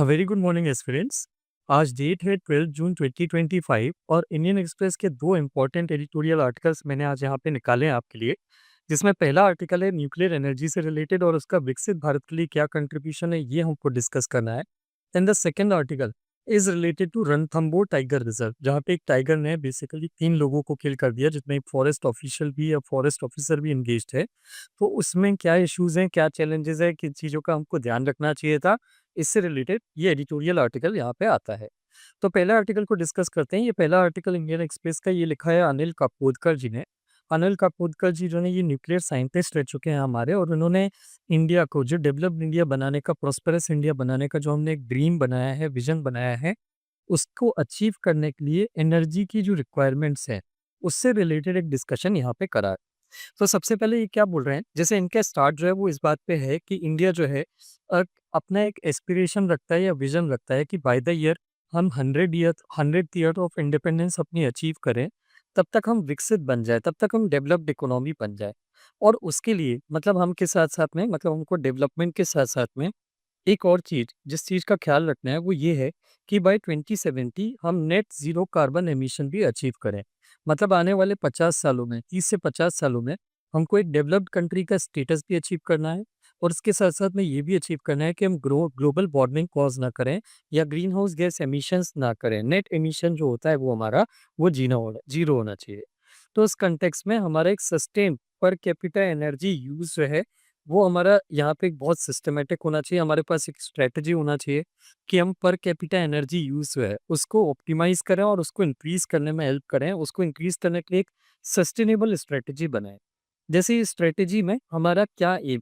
Very good morning aspirants. आज date है 12 जून 2025 और इंडियन एक्सप्रेस के दो इंपॉर्टेंट एडिटोरियल आर्टिकल्स मैंने आज यहाँ पे निकाले हैं आपके लिए। जिसमें पहला आर्टिकल है न्यूक्लियर एनर्जी से रिलेटेड और उसका विकसित भारत के लिए क्या कंट्रीब्यूशन है, ये हमको डिस्कस करना है। And the second article is related to Ranthambore tiger reserve, जहाँ पे एक टाइगर ने बेसिकली 3 लोगों को किल कर दिया, जिसमें एक फॉरेस्ट ऑफिशियल भी या फॉरेस्ट ऑफिसर भी इंगेज्ड है। तो उसमें क्या इश्यूज हैं, क्या चैलेंजेस है, किन चीज़ों का हमको ध्यान रखना चाहिए था, इससे रिलेटेड ये एडिटोरियल आर्टिकल यहाँ पे आता है। तो पहले आर्टिकल को डिस्कस करते हैं। ये पहला आर्टिकल इंडियन एक्सप्रेस का, ये लिखा है अनिल काकोदकर जी ने। अनिल काकोदकर जी जो है ये न्यूक्लियर साइंटिस्ट रह चुके हैं हमारे, और उन्होंने इंडिया को जो डेवलप्ड इंडिया बनाने का, प्रॉस्पेरस इंडिया बनाने का जो हमने एक ड्रीम बनाया है, विजन बनाया है, उसको अचीव करने के लिए एनर्जी की जो रिक्वायरमेंट्स है, उससे रिलेटेड एक डिस्कशन यहाँ पे करा है। तो सबसे पहले ये क्या बोल रहे हैं, जैसे इनका स्टार्ट जो है वो इस बात पे है कि इंडिया जो है अपना एक एस्पिरेशन रखता है या विजन रखता है कि बाय द ईयर हम 100th ईयर ऑफ इंडिपेंडेंस अपनी अचीव करें, तब तक हम विकसित बन जाए, तब तक हम डेवलप्ड इकोनॉमी बन जाए। और उसके लिए मतलब हम के साथ साथ में, मतलब हमको डेवलपमेंट के साथ साथ में एक और चीज़, जिस चीज़ का ख्याल रखना है वो ये है कि बाय 2070 हम नेट ज़ीरो कार्बन एमिशन भी अचीव करें। मतलब आने वाले 50 सालों में, 30 से 50 सालों में हमको एक डेवलप्ड कंट्री का स्टेटस भी अचीव करना है, और इसके साथ-साथ में ये भी अचीव करना है कि हम ग्लोबल वार्मिंग कॉज़ ना करें या ग्रीन हाउस गैस एमिशंस ना करें। नेट एमिशन जो होता है वो हमारा वो ज़ीरो होना चाहिए। तो इस कॉन्टेक्स्ट में हमारा एक sustain per capita energy use जो है, वो हमारा यहाँ पे एक बहुत सिस्टमैटिक होना चाहिए। हमारे पास एक स्ट्रैटेजी होना चाहिए कि हम पर कैपिटा एनर्जी यूज़ जो है, उसको ऑप्टिमाइज़ करें और उसको इंक्रीज़ करने में हेल्प करें। उसको इंक्रीज़ करने के लिए एक सस्टेनेबल स्ट्रैटेजी बनाएँ। जैसे इस स्ट्रैटेजी में हमारा क्या एम,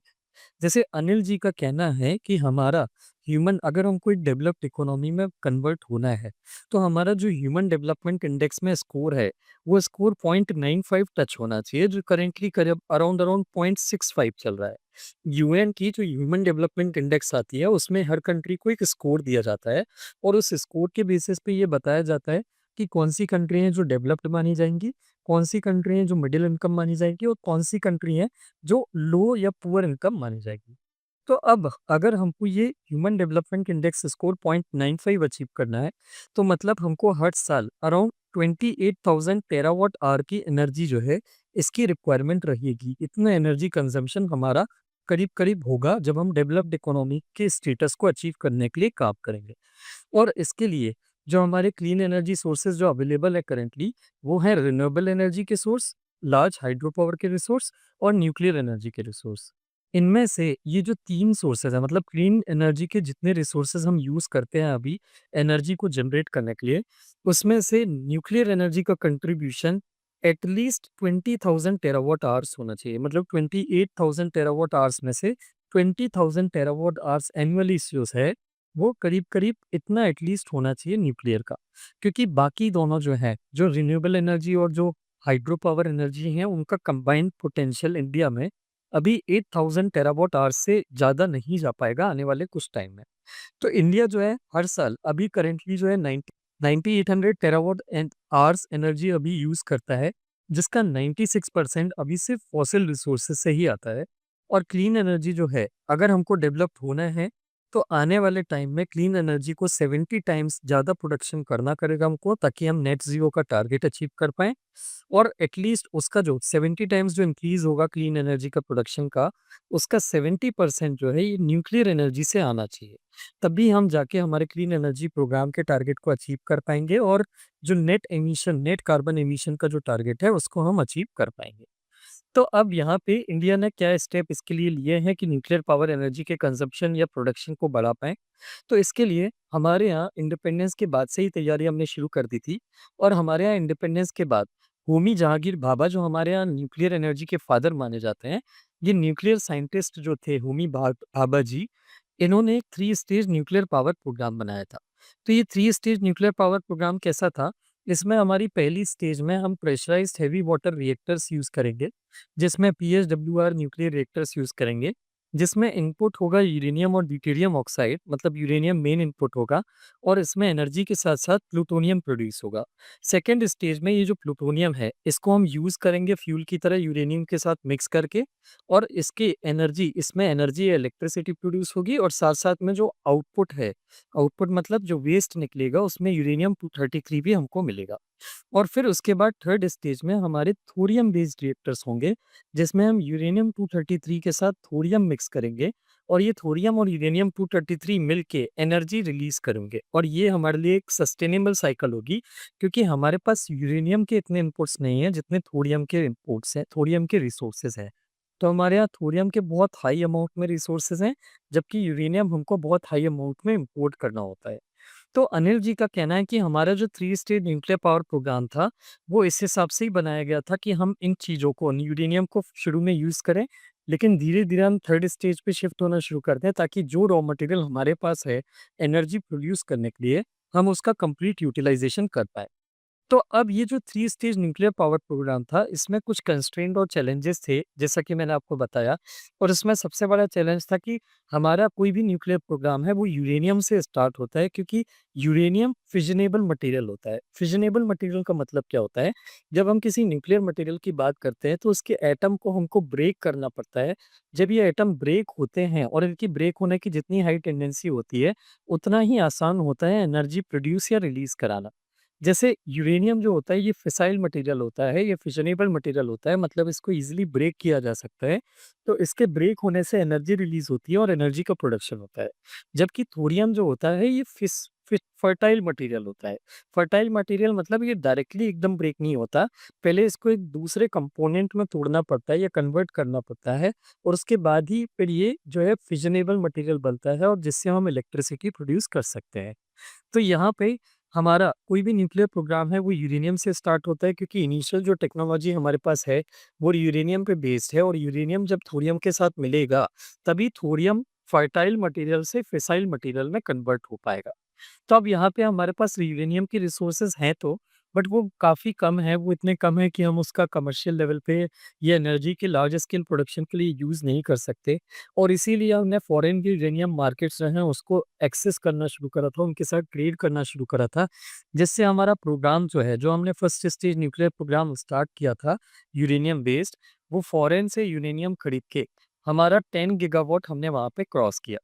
जैसे अनिल जी का कहना है कि हमारा ह्यूमन, अगर हमको एक डेवलप्ड इकोनॉमी में कन्वर्ट होना है, तो हमारा जो ह्यूमन डेवलपमेंट इंडेक्स में स्कोर है, वो स्कोर 0.95 टच होना चाहिए, जो करेंटली करीब अराउंड अराउंड 0.65 चल रहा है। यूएन की जो ह्यूमन डेवलपमेंट इंडेक्स आती है, उसमें हर कंट्री को एक स्कोर दिया जाता है, और उस स्कोर के बेसिस पे ये बताया जाता है कि कौन सी कंट्री हैं जो डेवलप्ड मानी जाएंगी, कौन सी कंट्री हैं जो मिडिल इनकम मानी जाएगी, और कौन सी कंट्री हैं जो लो या पुअर इनकम मानी जाएगी। तो अब अगर हमको ये human development index score 0.95 achieve करना है, तो मतलब हमको हर साल अराउंड 28,000 टेरावाट आवर की एनर्जी जो है, इसकी रिक्वायरमेंट रहेगी। इतना एनर्जी कंजम्पशन हमारा करीब-करीब होगा जब हम डेवलप्ड इकोनॉमी के स्टेटस को अचीव करने के लिए काम करेंगे। और इसके लिए जो हमारे क्लीन एनर्जी सोर्सेज जो अवेलेबल है करंटली, वो है रिन्यूएबल एनर्जी के सोर्स, लार्ज हाइड्रो पावर के रिसोर्स और न्यूक्लियर एनर्जी के रिसोर्स। इनमें से ये जो 3 सोर्सेज हैं, मतलब क्लीन एनर्जी के जितने रिसोर्सेज हम यूज़ करते हैं अभी एनर्जी को जनरेट करने के लिए, उसमें से न्यूक्लियर एनर्जी का कंट्रीब्यूशन एटलीस्ट 20,000 टेरावाट आवर्स होना चाहिए। मतलब 28,000 टेरावाट आवर्स में से 20,000 टेरावाट आवर्स एनुअली जो है, वो करीब-करीब इतना एटलीस्ट होना चाहिए न्यूक्लियर का। क्योंकि बाकी दोनों जो हैं, जो रिन्यूएबल एनर्जी और जो हाइड्रो पावर एनर्जी हैं, उनका कंबाइंड पोटेंशियल इंडिया में अभी 8,000 टेरावाट आवर्स से ज़्यादा नहीं जा पाएगा आने वाले कुछ टाइम में। तो इंडिया जो है हर साल अभी करेंटली जो है 9800 टेरावाट आवर्स एनर्जी अभी यूज़ करता है, जिसका 96% अभी सिर्फ फॉसिल रिसोर्सेज से ही आता है। और क्लीन एनर्जी जो है, अगर हमको डेवलप होना है, तो आने वाले टाइम में क्लीन एनर्जी को 70 टाइम्स ज़्यादा प्रोडक्शन करना पड़ेगा हमको, ताकि हम नेट ज़ीरो का टारगेट अचीव कर पाएँ। और एटलीस्ट उसका जो 70 टाइम्स जो इंक्रीज़ होगा क्लीन एनर्जी का प्रोडक्शन का, उसका 70% जो है ये न्यूक्लियर एनर्जी से आना चाहिए। तभी हम जाके हमारे क्लीन एनर्जी प्रोग्राम के टारगेट को अचीव कर पाएँगे, और जो नेट कार्बन एमिशन का जो टारगेट है, उसको हम अचीव कर पाएँगे। तो अब यहाँ पे इंडिया ने क्या स्टेप इसके लिए लिए हैं कि न्यूक्लियर पावर एनर्जी के कंज़म्पशन या प्रोडक्शन को बढ़ा पाएँ। तो इसके लिए हमारे यहाँ इंडिपेंडेंस के बाद से ही तैयारी हमने शुरू कर दी थी, और हमारे यहाँ इंडिपेंडेंस के बाद होमी जहांगीर भाभा, जो हमारे यहाँ न्यूक्लियर एनर्जी के फादर माने जाते हैं, ये न्यूक्लियर साइंटिस्ट जो थे होमी भाभा जी, इन्होंने एक 3 स्टेज न्यूक्लियर पावर प्रोग्राम बनाया था। तो ये 3 स्टेज न्यूक्लियर पावर प्रोग्राम कैसा था? इसमें हमारी पहली स्टेज में हम pressurized heavy water reactors use करेंगे, जिसमें पीएचडब्ल्यूआर न्यूक्लियर रिएक्टर्स यूज़ करेंगे। जिसमें इनपुट होगा यूरेनियम और ड्यूटेरियम ऑक्साइड, मतलब यूरेनियम मेन इनपुट होगा और इसमें एनर्जी के साथ-साथ प्लूटोनियम प्रोड्यूस होगा। सेकंड स्टेज में ये जो प्लूटोनियम है, इसको हम यूज़ करेंगे फ्यूल की तरह यूरेनियम के साथ मिक्स करके और इसमें एनर्जी या इलेक्ट्रिसिटी प्रोड्यूस होगी और साथ-साथ में जो आउटपुट है, आउटपुट मतलब जो वेस्ट निकलेगा उसमें यूरेनियम-233 भी हमको मिलेगा। और फिर उसके बाद थर्ड स्टेज में हमारे थोरियम बेस्ड रिएक्टर्स होंगे, जिसमें हम यूरेनियम-233 के साथ थोरियम मिक्स करेंगे और ये थोरियम और यूरेनियम-233 मिलके एनर्जी रिलीज़ करेंगे और ये हमारे लिए एक सस्टेनेबल साइकिल होगी, क्योंकि हमारे पास यूरेनियम के इतने इनपुट्स नहीं हैं जितने थोरियम के इनपुट्स हैं, थोरियम के रिसोर्सेज़ हैं। तो हमारे यहाँ थोरियम के बहुत हाई अमाउंट में रिसोर्सेज़ हैं, जबकि यूरेनियम हमको बहुत हाई अमाउंट में इम्पोर्ट करना होता है। तो अनिल जी का कहना है कि हमारा जो 3 स्टेज न्यूक्लियर पावर प्रोग्राम था, वो इस हिसाब से ही बनाया गया था कि हम इन चीज़ों को यूरेनियम को शुरू में यूज़ करें, लेकिन धीरे-धीरे हम थर्ड स्टेज पे शिफ्ट होना शुरू कर दें ताकि जो रॉ मटेरियल हमारे पास है, एनर्जी प्रोड्यूस करने के लिए, हम उसका कंप्लीट यूटिलाइज़ेशन कर पाएँ। तो अब ये जो 3 स्टेज न्यूक्लियर पावर प्रोग्राम था, इसमें कुछ कंस्ट्रेंट और चैलेंजेस थे, जैसा कि मैंने आपको बताया और इसमें सबसे बड़ा चैलेंज था कि हमारा कोई भी न्यूक्लियर प्रोग्राम है, वो यूरेनियम से स्टार्ट होता है क्योंकि यूरेनियम फिजनेबल मटेरियल होता है। फिजनेबल मटेरियल का मतलब क्या होता है? जब हम किसी न्यूक्लियर मटेरियल की बात करते हैं, तो उसके एटम को हमको ब्रेक करना पड़ता है। जब ये एटम ब्रेक होते हैं और इनकी ब्रेक होने की जितनी हाई टेंडेंसी होती है, उतना ही आसान होता है एनर्जी प्रोड्यूस या रिलीज़ कराना। जैसे यूरेनियम जो होता है ये फिसाइल मटेरियल होता है, ये फिशनेबल मटेरियल होता है, मतलब इसको ईज़िली ब्रेक किया जा सकता है। तो इसके ब्रेक होने से एनर्जी रिलीज़ होती है और एनर्जी का प्रोडक्शन होता है। जबकि थोरियम जो होता है ये फर्टाइल मटेरियल होता है। फर्टाइल मटेरियल मतलब ये डायरेक्टली एकदम ब्रेक नहीं होता। पहले इसको एक दूसरे कंपोनेंट में तोड़ना पड़ता है या कन्वर्ट करना पड़ता है और उसके बाद ही फिर ये जो है फिशनेबल मटेरियल बनता है और जिससे हम इलेक्ट्रिसिटी प्रोड्यूस कर सकते हैं। तो यहाँ पे हमारा कोई भी न्यूक्लियर प्रोग्राम है वो यूरेनियम से स्टार्ट होता है क्योंकि इनिशियल जो टेक्नोलॉजी हमारे पास है वो यूरेनियम पे बेस्ड है और यूरेनियम जब थोरियम के साथ मिलेगा तभी थोरियम फर्टाइल मटेरियल से फिसाइल मटेरियल में कन्वर्ट हो पाएगा। तो अब यहाँ पे हमारे पास यूरेनियम की रिसोर्सेज हैं तो बट वो काफ़ी कम है, वो इतने कम है कि हम उसका कमर्शियल लेवल पे ये एनर्जी के लार्ज स्केल प्रोडक्शन के लिए यूज़ नहीं कर सकते और इसीलिए हमने फॉरेन की यूरेनियम मार्केट्स जो हैं उसको एक्सेस करना शुरू करा था, उनके साथ ट्रेड करना शुरू करा था, जिससे हमारा प्रोग्राम जो है, जो हमने first stage nuclear program start किया था यूरेनियम बेस्ड, वो फॉरेन से यूरेनियम खरीद के हमारा 10 गीगावाट हमने वहाँ पे क्रॉस किया।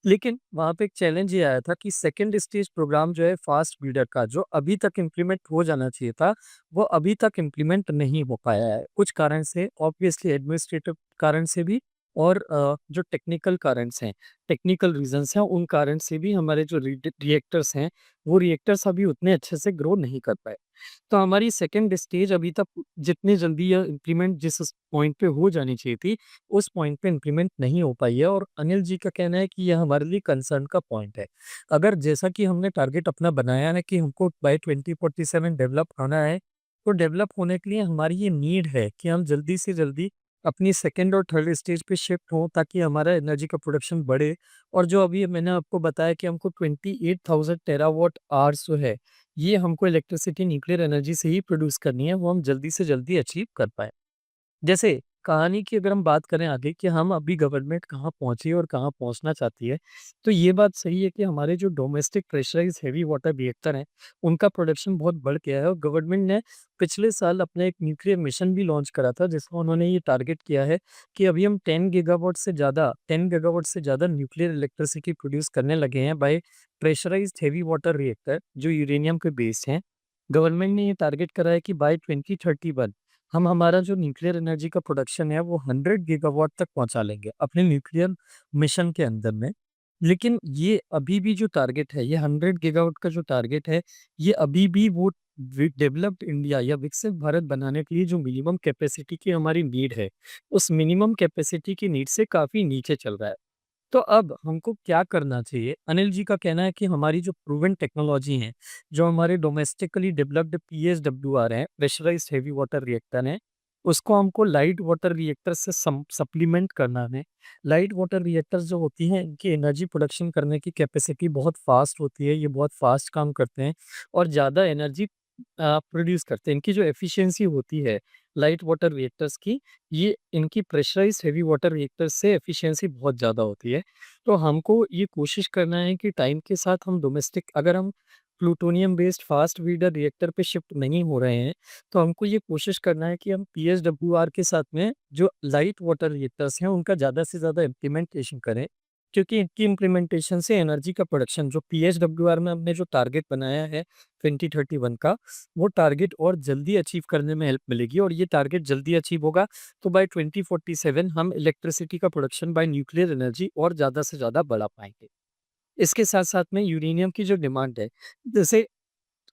लेकिन वहाँ पे एक चैलेंज ये आया था कि सेकंड स्टेज प्रोग्राम जो है फास्ट बिल्डर का जो अभी तक इम्प्लीमेंट हो जाना चाहिए था, वो अभी तक इम्प्लीमेंट नहीं हो पाया है। कुछ कारण से ऑब्वियसली एडमिनिस्ट्रेटिव कारण से भी और जो टेक्निकल कारणस हैं, टेक्निकल रीज़न्स हैं, उन कारण से भी हमारे जो रिएक्टर्स हैं, वो रिएक्टर्स अभी उतने अच्छे से ग्रो नहीं कर पाए। तो हमारी सेकंड स्टेज अभी तक जितनी जल्दी यह इम्प्लीमेंट जिस पॉइंट पे हो जानी चाहिए थी, उस पॉइंट पे इम्प्लीमेंट नहीं हो पाई है और अनिल जी का कहना है कि यह हमारे लिए कंसर्न का पॉइंट है। अगर जैसा कि हमने टारगेट अपना बनाया है कि हमको बाय 2047 डेवलप होना है, तो डेवलप होने के लिए हमारी ये नीड है कि हम जल्दी से जल्दी अपनी सेकंड और थर्ड स्टेज पे शिफ्ट हों ताकि हमारा एनर्जी का प्रोडक्शन बढ़े और जो अभी मैंने आपको बताया कि हमको 28,000 टेरावाट आवर्स जो है, ये हमको इलेक्ट्रिसिटी न्यूक्लियर एनर्जी से ही प्रोड्यूस करनी है, वो हम जल्दी से जल्दी अचीव कर पाएँ। जैसे कहानी की अगर हम बात करें आगे कि हम अभी गवर्नमेंट कहाँ पहुँची है और कहाँ पहुँचना चाहती है, तो ये बात सही है कि हमारे जो domestic pressurised heavy water reactor हैं, उनका प्रोडक्शन बहुत बढ़ गया है और गवर्नमेंट ने पिछले साल अपना एक न्यूक्लियर मिशन भी लॉन्च करा था, जिसमें उन्होंने ये टारगेट किया है कि अभी हम 10 गीगावाट से ज़्यादा न्यूक्लियर इलेक्ट्रिसिटी प्रोड्यूस करने लगे हैं by pressurized heavy water reactor, जो यूरेनियम पे बेस्ड हैं। गवर्नमेंट ने ये टारगेट करा है कि बाय 2031 हम हमारा जो न्यूक्लियर एनर्जी का प्रोडक्शन है वो 100 गीगावाट तक पहुंचा लेंगे अपने न्यूक्लियर मिशन के अंदर में। लेकिन ये अभी भी जो टारगेट है, ये 100 गीगावाट का जो टारगेट है, ये अभी भी वो डेवलप्ड इंडिया या विकसित भारत बनाने के लिए जो मिनिमम कैपेसिटी की हमारी नीड है, उस मिनिमम कैपेसिटी की नीड से काफ़ी नीचे चल रहा है। तो अब हमको क्या करना चाहिए? अनिल जी का कहना है कि हमारी जो प्रूवन टेक्नोलॉजी है, जो हमारे डोमेस्टिकली डेवलप्ड पीएसडब्ल्यूआर हैं, प्रेशराइज्ड हेवी वाटर रिएक्टर हैं, उसको हमको लाइट वाटर रिएक्टर से सप्लीमेंट करना है। लाइट वाटर रिएक्टर्स जो होती हैं, इनकी एनर्जी प्रोडक्शन करने की कैपेसिटी बहुत फास्ट होती है, ये बहुत फास्ट काम करते हैं और ज़्यादा एनर्जी प्रोड्यूस करते हैं। इनकी जो एफिशिएंसी होती है लाइट वाटर रिएक्टर्स की, ये इनकी प्रेशराइज्ड हेवी वाटर रिएक्टर्स से एफिशिएंसी बहुत ज़्यादा होती है। तो हमको ये कोशिश करना है कि टाइम के साथ हम डोमेस्टिक, अगर हम plutonium based fast breeder reactor पे शिफ्ट नहीं हो रहे हैं, तो हमको ये कोशिश करना है कि हम पीएसडब्ल्यूआर के साथ में जो लाइट वाटर रिएक्टर्स हैं, उनका ज़्यादा से ज़्यादा इम्प्लीमेंटेशन करें। क्योंकि इनकी इम्प्लीमेंटेशन से एनर्जी का प्रोडक्शन, जो पीएसडब्ल्यूआर में हमने जो टारगेट बनाया है 2031 का, वो टारगेट और जल्दी अचीव करने में हेल्प मिलेगी। और ये टारगेट जल्दी अचीव होगा तो बाय 2047 हम इलेक्ट्रिसिटी का प्रोडक्शन बाय न्यूक्लियर एनर्जी और ज़्यादा से ज़्यादा बढ़ा पाएंगे। इसके साथ-साथ में यूरेनियम की जो डिमांड है, जैसे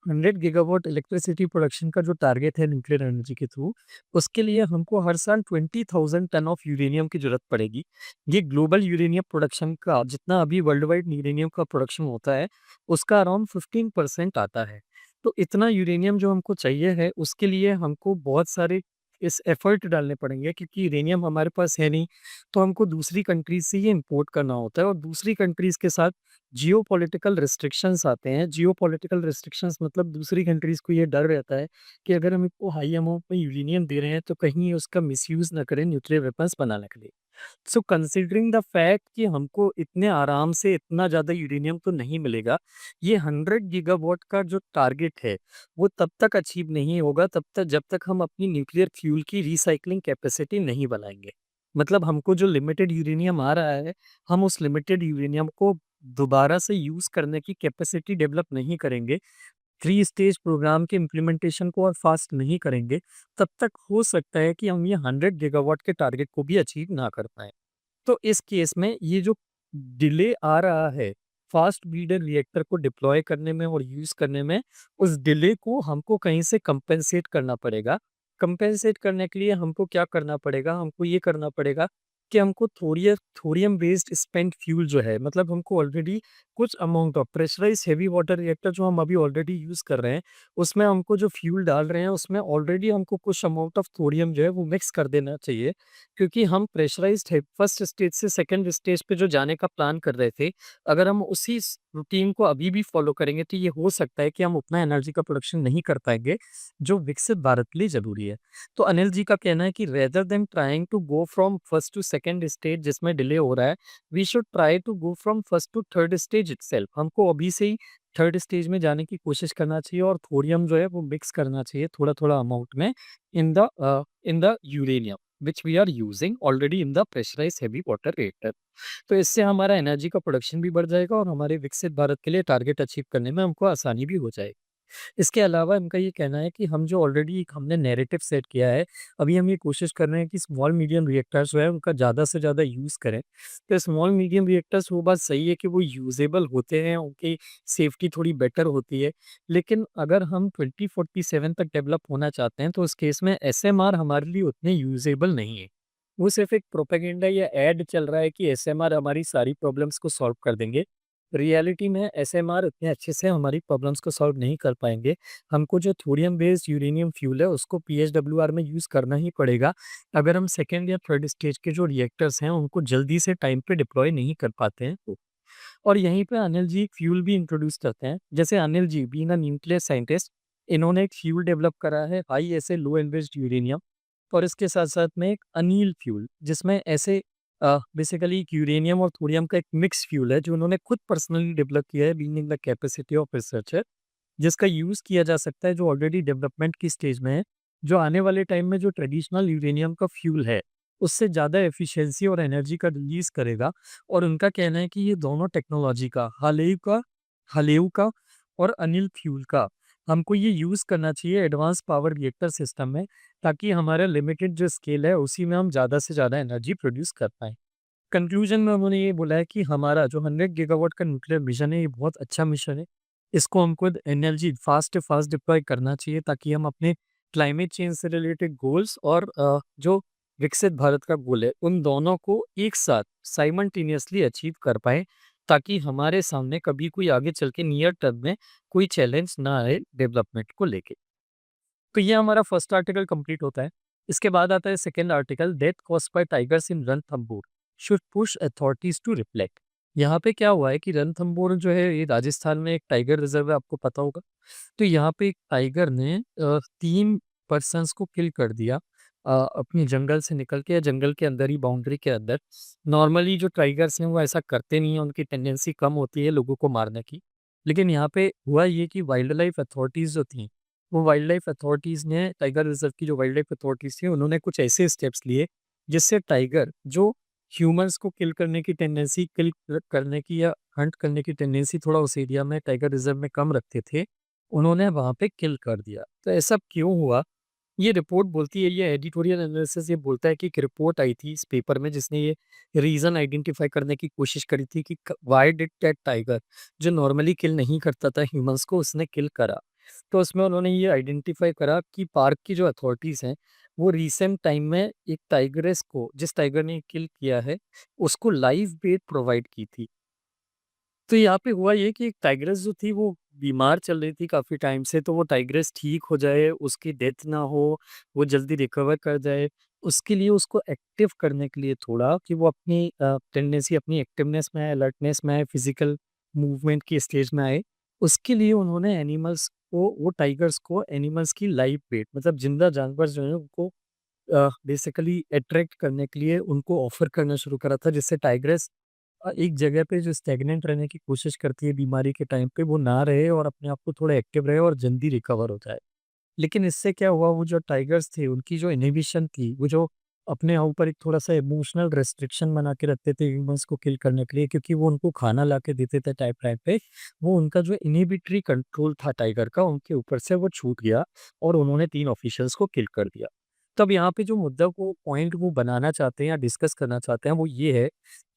100 गीगावाट इलेक्ट्रिसिटी प्रोडक्शन का जो टारगेट है न्यूक्लियर एनर्जी के थ्रू, उसके लिए हमको हर साल 20,000 टन ऑफ यूरेनियम की ज़रूरत पड़ेगी। ये ग्लोबल यूरेनियम प्रोडक्शन का, जितना अभी वर्ल्ड वाइड यूरेनियम का प्रोडक्शन होता है, उसका अराउंड 15% आता है। तो इतना यूरेनियम जो हमको चाहिए है, उसके लिए हमको बहुत सारे इस एफर्ट डालने पड़ेंगे, क्योंकि यूरेनियम हमारे पास है नहीं, तो हमको दूसरी कंट्रीज़ से ये इम्पोर्ट करना होता है। और दूसरी कंट्रीज़ के साथ जियोपॉलिटिकल रिस्ट्रिक्शंस आते हैं। जियोपॉलिटिकल रिस्ट्रिक्शंस मतलब दूसरी कंट्रीज़ को ये डर रहता है कि अगर हम इनको हाई अमाउंट में यूरेनियम दे रहे हैं, तो कहीं ये उसका मिसयूज़ ना करें न्यूक्लियर वेपन्स बनाने के लिए। सो कंसीडरिंग द फैक्ट कि हमको इतने आराम से इतना ज़्यादा यूरेनियम तो नहीं मिलेगा, ये 100 गीगावाट का जो टारगेट है, वो तब तक अचीव नहीं होगा तब तक जब तक हम अपनी न्यूक्लियर फ्यूल की रिसाइक्लिंग कैपेसिटी नहीं बढ़ाएँगे। मतलब हमको जो लिमिटेड यूरेनियम आ रहा है, हम उस लिमिटेड यूरेनियम को दोबारा से यूज़ करने की कैपेसिटी डेवलप नहीं करेंगे, 3 स्टेज प्रोग्राम के इम्प्लीमेंटेशन को और फास्ट नहीं करेंगे, तब तक हो सकता है कि हम ये 100 गीगावाट के टारगेट को भी अचीव ना कर पाएँ। तो इस केस में ये जो डिले आ रहा है, फास्ट ब्रीडर रिएक्टर को डिप्लॉय करने में और यूज़ करने में, उस डिले को हमको कहीं से कंपेंसेट करना पड़ेगा। कंपेंसेट करने के लिए हमको क्या करना पड़ेगा? हमको ये करना पड़ेगा कि हमको थोरियम बेस्ड स्पेंट फ्यूल जो है, मतलब हमको ऑलरेडी कुछ amount of pressurized heavy water reactor जो हम अभी ऑलरेडी यूज़ कर रहे हैं, उसमें हमको जो फ्यूल डाल रहे हैं, उसमें ऑलरेडी हमको कुछ अमाउंट ऑफ थोरियम जो है वो मिक्स कर देना चाहिए। क्योंकि हम प्रेशराइज्ड है, फर्स्ट स्टेज से सेकंड स्टेज पे जो जाने का प्लान कर रहे थे, अगर हम उसी रूटीन को अभी भी फॉलो करेंगे, तो ये हो सकता है कि हम उतना एनर्जी का प्रोडक्शन नहीं कर पाएंगे जो विकसित भारत के लिए जरूरी है। तो अनिल जी का कहना है कि rather than trying to go from first to second stage जिसमें डिले हो रहा है, we should try to go from first to third stage itself. हमको अभी से ही थर्ड स्टेज में जाने की कोशिश करना चाहिए और थोरियम जो है वो मिक्स करना चाहिए थोड़ा थोड़ा अमाउंट में in the uranium which we are using already in the pressurized heavy water reactor। तो इससे हमारा एनर्जी का प्रोडक्शन भी बढ़ जाएगा और हमारे विकसित भारत के लिए टारगेट अचीव करने में हमको आसानी भी हो जाएगी। इसके अलावा इनका ये कहना है कि हम जो ऑलरेडी एक हमने नैरेटिव सेट किया है, अभी हम ये कोशिश कर रहे हैं कि स्मॉल मीडियम रिएक्टर्स जो है उनका ज़्यादा से ज़्यादा यूज़ करें। तो स्मॉल मीडियम रिएक्टर्स, वो बात सही है कि वो यूज़ेबल होते हैं, उनकी सेफ्टी थोड़ी बेटर होती है। लेकिन अगर हम 2047 तक डेवलप होना चाहते हैं, तो उस केस में एसएमआर हमारे लिए उतने यूज़ेबल नहीं है। वो सिर्फ़ एक प्रोपेगेंडा या ऐड चल रहा है कि एसएमआर हमारी सारी प्रॉब्लम्स को सॉल्व कर देंगे। रियलिटी में एसएमआर उतने अच्छे से हमारी प्रॉब्लम्स को सॉल्व नहीं कर पाएँगे। हमको जो थोरियम बेस्ड यूरेनियम फ्यूल है, उसको पीएचडब्ल्यूआर में यूज़ करना ही पड़ेगा, अगर हम सेकंड या थर्ड स्टेज के जो रिएक्टर्स हैं, उनको जल्दी से टाइम पे डिप्लॉय नहीं कर पाते हैं तो। और यहीं पे अनिल जी एक फ्यूल भी इंट्रोड्यूस करते हैं। जैसे Anil ji being a nuclear scientist, इन्होंने एक फ्यूल डेवलप करा है हाई एसए लो एनरिच्ड यूरेनियम, और इसके साथ-साथ में एक अनील फ्यूल, जिसमें ऐसे बेसिकली यूरेनियम और थोरियम का एक मिक्स फ्यूल है जो उन्होंने खुद पर्सनली डेवलप किया है being in the capacity of researcher, जिसका यूज़ किया जा सकता है, जो ऑलरेडी डेवलपमेंट की स्टेज में है, जो आने वाले टाइम में जो ट्रेडिशनल यूरेनियम का फ्यूल है, उससे ज़्यादा एफिशिएंसी और एनर्जी का रिलीज़ करेगा। और उनका कहना है कि ये दोनों टेक्नोलॉजी का, हालेउ का और अनिल फ्यूल का, हमको ये यूज़ करना चाहिए एडवांस पावर रिएक्टर सिस्टम में, ताकि हमारा लिमिटेड जो स्केल है, उसी में हम ज़्यादा से ज़्यादा एनर्जी प्रोड्यूस कर पाएँ। कंक्लूजन में उन्होंने ये बोला है कि हमारा जो 100 गीगावाट का न्यूक्लियर मिशन है, ये बहुत अच्छा मिशन है। इसको हमको एनर्जी फास्ट से फास्ट डिप्लॉय करना चाहिए, ताकि हम अपने क्लाइमेट चेंज से रिलेटेड गोल्स और जो विकसित भारत का गोल है, उन दोनों को एक साथ साइमल्टेनियसली अचीव कर पाएँ, ताकि हमारे सामने कभी कोई आगे चल के नियर टर्म में कोई चैलेंज ना आए डेवलपमेंट को लेके। तो ये हमारा फर्स्ट आर्टिकल कंप्लीट होता है। इसके बाद आता है second article, death caused by tigers in Ranthambore should push authorities to reflect. यहाँ पे क्या हुआ है कि रणथंभौर जो है ये राजस्थान में एक टाइगर रिज़र्व है, आपको पता होगा। तो यहाँ पे एक टाइगर ने 3 पर्सन्स को किल कर दिया अपनी जंगल से निकल के या जंगल के अंदर ही बाउंड्री के अंदर। नॉर्मली जो टाइगर्स हैं वो ऐसा करते नहीं हैं, उनकी टेंडेंसी कम होती है लोगों को मारने की। लेकिन यहाँ पे हुआ ये कि वाइल्ड लाइफ अथॉरिटीज़ जो थीं, वो वाइल्ड लाइफ अथॉरिटीज़ ने टाइगर रिज़र्व की जो वाइल्ड लाइफ अथॉरिटीज़ थी, उन्होंने कुछ ऐसे स्टेप्स लिए जिससे टाइगर जो ह्यूमन्स को किल करने की टेंडेंसी किल करने की या हंट करने की टेंडेंसी थोड़ा उस एरिया में टाइगर रिज़र्व में कम रखते थे, उन्होंने वहाँ पे किल कर दिया। तो ऐसा क्यों हुआ? ये रिपोर्ट बोलती है, ये एडिटोरियल एनालिसिस ये बोलता है कि एक रिपोर्ट आई थी इस पेपर में जिसने ये रीज़न आइडेंटिफ़ाई करने की कोशिश करी थी कि क व्हाई डिड दैट टाइगर जो नॉर्मली किल नहीं करता था ह्यूमन्स को, उसने किल करा। तो उसमें उन्होंने ये आइडेंटिफ़ाई करा कि पार्क की जो अथॉरिटीज़ हैं, वो रिसेंट टाइम में एक टाइग्रेस को जिस टाइगर ने किल किया है, उसको लाइव बेट प्रोवाइड की थी। तो यहाँ पे हुआ ये कि एक टाइग्रेस जो थी वो बीमार चल रही थी काफ़ी टाइम से, तो वो टाइग्रेस ठीक हो जाए, उसकी डेथ ना हो, वो जल्दी रिकवर कर जाए, उसके लिए उसको एक्टिव करने के लिए थोड़ा कि वो अपनी टेंडेंसी अपनी एक्टिवनेस में आए, अलर्टनेस में आए, फिज़िकल मूवमेंट की स्टेज में आए, उसके लिए उन्होंने एनिमल्स को वो टाइगर्स को एनिमल्स की लाइव वेट मतलब ज़िंदा जानवर जो हैं उनको बेसिकली अट्रैक्ट करने के लिए उनको ऑफ़र करना शुरू करा था जिससे टाइग्रेस एक जगह पे जो स्टैग्नेंट रहने की कोशिश करती है बीमारी के टाइम पे वो ना रहे और अपने आप को थोड़ा एक्टिव रहे और जल्दी रिकवर हो जाए। लेकिन इससे क्या हुआ वो जो टाइगर्स थे उनकी जो इन्हिबिशन थी, वो जो अपने ऊपर एक थोड़ा-सा इमोशनल रेस्ट्रिक्शन बना के रखते थे ह्यूमन्स को किल करने के लिए क्योंकि वो उनको खाना ला के देते थे टाइम टाइम पे, वो उनका जो इन्हिबिटरी कंट्रोल था टाइगर का उनके ऊपर से वो छूट गया और उन्होंने 3 ऑफिशियल्स को किल कर दिया। तब यहाँ पे जो मुद्दा को पॉइंट वो बनाना चाहते हैं या डिस्कस करना चाहते हैं वो ये है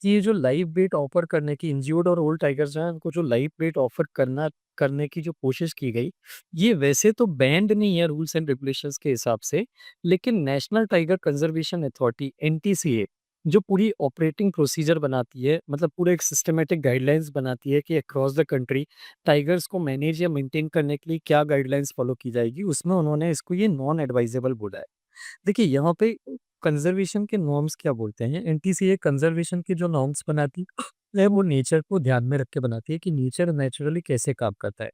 कि ये जो लाइव बेट ऑफर करने की इंज्यूर्ड और ओल्ड टाइगर्स हैं उनको जो लाइव बेट ऑफर करने की जो कोशिश की गई, ये वैसे तो बैंड नहीं है रूल्स एंड रेगुलेशंस के हिसाब से, लेकिन national tiger conservation authority NTCA जो पूरी ऑपरेटिंग प्रोसीजर बनाती है, मतलब पूरे एक सिस्टमैटिक गाइडलाइंस बनाती है कि अक्रॉस द कंट्री टाइगर्स को मैनेज या मेंटेन करने के लिए क्या गाइडलाइंस फॉलो की जाएगी, उसमें उन्होंने इसको ये नॉन एडवाइजेबल बोला है। देखिए, यहाँ पे कंज़र्वेशन के नॉर्म्स क्या बोलते हैं, एनटीसीए कंज़र्वेशन के जो नॉर्म्स बनाती है, वो नेचर को ध्यान में रख के बनाती है कि नेचर नेचुरली कैसे काम करता है।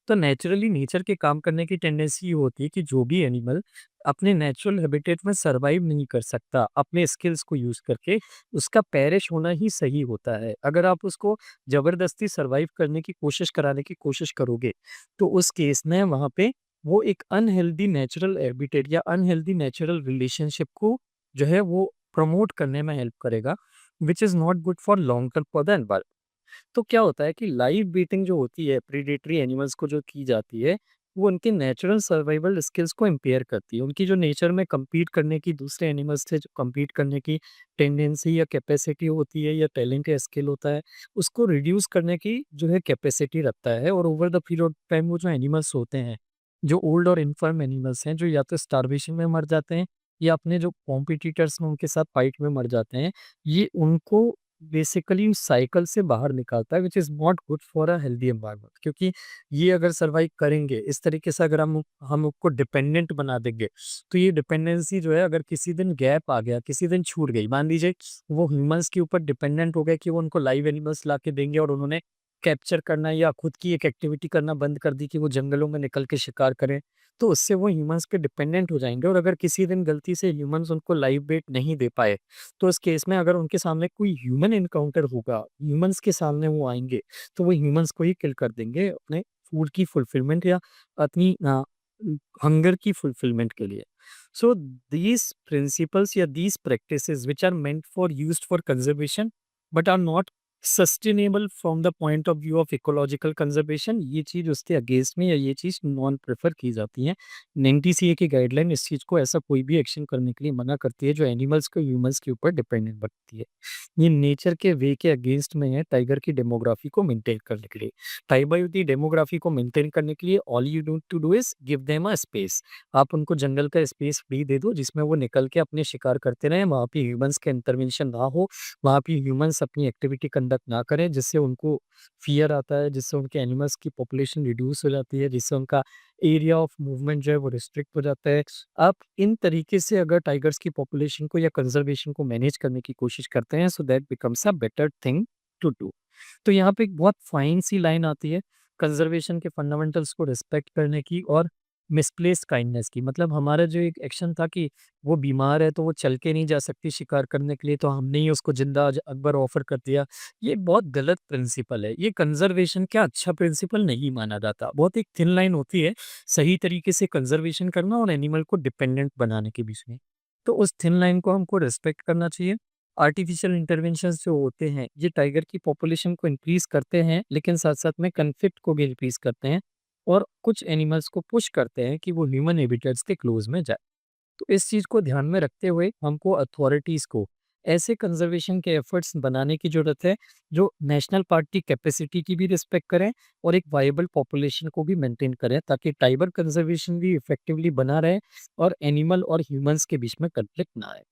तो नेचुरली नेचर के काम करने की टेंडेंसी ये होती है कि जो भी एनिमल अपने नेचुरल हैबिटेट में सर्वाइव नहीं कर सकता, अपने स्किल्स को यूज़ करके, उसका पेरिश होना ही सही होता है। अगर आप उसको ज़बरदस्ती सर्वाइव करने की कोशिश कराने की कोशिश करोगे, तो उस केस में वहाँ पे वो एक अनहेल्दी नेचुरल हैबिटेट या अनहेल्दी नेचुरल रिलेशनशिप को जो है वो प्रमोट करने में हेल्प करेगा, which is not good for long term for the environment. तो क्या होता है कि लाइव बीटिंग जो होती है प्रीडेटरी एनिमल्स को जो की जाती है, वो उनके नेचुरल सर्वाइवल स्किल्स को इम्पेयर करती है। उनकी जो नेचर में compete करने की दूसरे एनिमल्स से जो compete करने की टेंडेंसी या कैपेसिटी होती है या टैलेंट या स्किल होता है, उसको रिड्यूस करने की जो है कैपेसिटी रखता है और over the period of time वो जो एनिमल्स होते हैं, जो ओल्ड और इन्फर्म एनिमल्स हैं, जो या तो स्टार्वेशन में मर जाते हैं या अपने जो कॉम्पिटिटर्स हैं उनके साथ फाइट में मर जाते हैं, ये उनको बेसिकली उस साइकिल से बाहर निकालता है which is not good for a healthy environment क्योंकि ये अगर सर्वाइव करेंगे, इस तरीके से अगर हम उसको डिपेंडेंट बना देंगे, तो ये डिपेंडेंसी जो है अगर किसी दिन गैप आ गया, किसी दिन छूट गई, मान लीजिए वो ह्यूमन्स के ऊपर डिपेंडेंट हो गए कि वो उनको लाइव एनिमल्स ला के देंगे और उन्होंने कैप्चर करना या खुद की एक एक्टिविटी करना बंद कर दी कि वो जंगलों में निकल के शिकार करें, तो उससे वो ह्यूमन्स पे डिपेंडेंट हो जाएँगे और अगर किसी दिन गलती से ह्यूमन्स उनको लाइव वेट नहीं दे पाए, तो इस केस में अगर उनके सामने कोई ह्यूमन एनकाउंटर होगा, ह्यूमन्स के सामने वो आएँगे, तो वो ह्यूमन्स को ही किल कर देंगे अपने फूड की फुलफिलमेंट या अपनी हंगर की फुलफिलमेंट के लिए। सो दीज़ प्रिंसिपल्स या these practices which are meant for used for conservation but are not sustainable from the point of view of ecological conservation, ये चीज़ उसके अगेंस्ट में या ये चीज़ नॉन प्रेफर की जाती है। एनटीसीए की गाइडलाइन इस चीज़ को ऐसा कोई भी एक्शन करने के लिए मना करती है जो एनिमल्स को ह्यूमन्स के ऊपर डिपेंडेंट बनती है। ये नेचर के वे के अगेंस्ट में है टाइगर की डेमोग्राफी को मेंटेन करने के लिए। टाइगर की डेमोग्राफी को मेंटेन करने के लिए all you need to do is give them a space. आप उनको जंगल का स्पेस फ्री दे दो जिसमें वो निकल के अपने शिकार करते रहें, वहाँ पे ह्यूमन्स का इंटरवेंशन ना हो, वहाँ पे ह्यूमन्स अपनी एक्टिविटी कंडक्ट ना करें जिससे उनको फ़ियर आता है, जिससे उनके एनिमल्स की पॉपुलेशन रिड्यूस हो जाती है, जिससे उनका एरिया ऑफ मूवमेंट जो है वो रिस्ट्रिक्ट हो जाता है। आप इन तरीके से अगर टाइगर्स की पॉपुलेशन को या कंज़र्वेशन को मैनेज करने की कोशिश करते हैं, so that becomes a better thing to do. तो यहाँ पे एक बहुत फाइन सी लाइन आती है कंजर्वेशन के फंडामेंटल्स को रिस्पेक्ट करने की और मिसप्लेस्ड काइंडनेस की। मतलब हमारा जो एक एक्शन था कि वो बीमार है तो वो चल के नहीं जा सकती शिकार करने के लिए, तो हमने ही उसको जिंदा अकबर ऑफर कर दिया। ये बहुत गलत प्रिंसिपल है। ये कंजर्वेशन क्या अच्छा प्रिंसिपल नहीं माना जाता। बहुत एक थिन लाइन होती है सही तरीके से कंजर्वेशन करना और एनिमल को डिपेंडेंट बनाने के बीच में। तो उस थिन लाइन को हमको रिस्पेक्ट करना चाहिए। आर्टिफिशियल इंटरवेंशंस जो होते हैं, ये टाइगर की पॉपुलेशन को इंक्रीज़ करते हैं, लेकिन साथ-साथ में कॉन्फ्लिक्ट को भी इंक्रीज़ करते हैं और कुछ एनिमल्स को पुश करते हैं कि वो ह्यूमन हैबिटेट्स के क्लोज़ में जाए। तो इस चीज़ को ध्यान में रखते हुए हमको अथॉरिटीज़ को ऐसे कंज़र्वेशन के एफर्ट्स बनाने की ज़रूरत है, जो नेशनल पार्क की कैपेसिटी की भी रिस्पेक्ट करें और एक वायबल पॉपुलेशन को भी मेंटेन करें, ताकि टाइगर कंज़र्वेशन भी इफ़ेक्टिवली बना रहे और एनिमल और ह्यूमन्स के बीच में कॉन्फ्लिक्ट ना आए।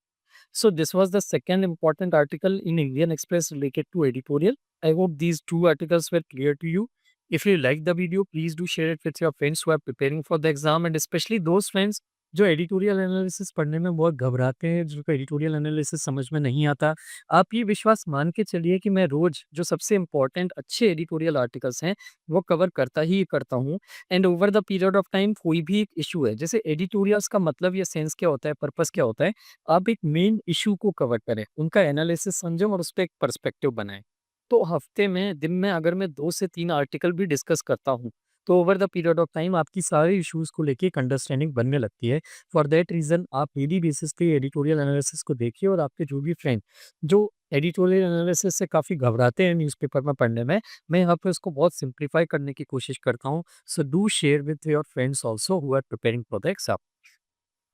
So this was the second important article in Indian Express related to editorial. I hope these two articles were clear to you. If you like the video, please do share it with your friends who are preparing for the exam, and especially those friends जो editorial analysis पढ़ने में बहुत घबराते हैं, जिनको editorial analysis समझ में नहीं आता। आप ये विश्वास मान के चलिए कि मैं रोज़ जो सबसे इम्पोर्टेंट अच्छे एडिटोरियल आर्टिकल्स हैं, वो कवर करता ही करता हूँ। And over the period of time कोई भी एक इश्यू है, जैसे एडिटोरियल्स का मतलब या सेंस क्या होता है, पर्पस क्या होता है, आप एक मेन इश्यू को कवर करें, उनका एनालिसिस समझें और उस पे एक पर्सपेक्टिव बनाएँ। तो हफ्ते में, दिन में अगर मैं 2 से 3 आर्टिकल भी डिस्कस करता हूँ, तो over the period of time आपकी सारे इश्यूज़ को लेके एक अंडरस्टैंडिंग बनने लगती है। फॉर दैट रीज़न आप डेली बेसिस पे एडिटोरियल एनालिसिस को देखिए और आपके जो भी फ्रेंड जो एडिटोरियल एनालिसिस से काफ़ी घबराते हैं न्यूज़पेपर में पढ़ने में, मैं यहाँ पे उसको बहुत सिम्प्लीफाई करने की कोशिश करता हूँ। So do share with your friends also who are preparing for the exam.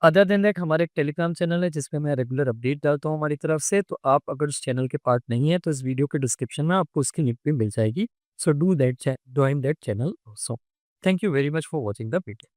Other than that हमारा एक टेलीग्राम चैनल है जिसपे मैं रेगुलर अपडेट डालता हूँ हमारी तरफ से, तो आप अगर उस चैनल के पार्ट नहीं है तो इस वीडियो के डिस्क्रिप्शन में आपको उसकी लिंक भी मिल जाएगी। So do that join that channel also. Thank you very much for watching the video.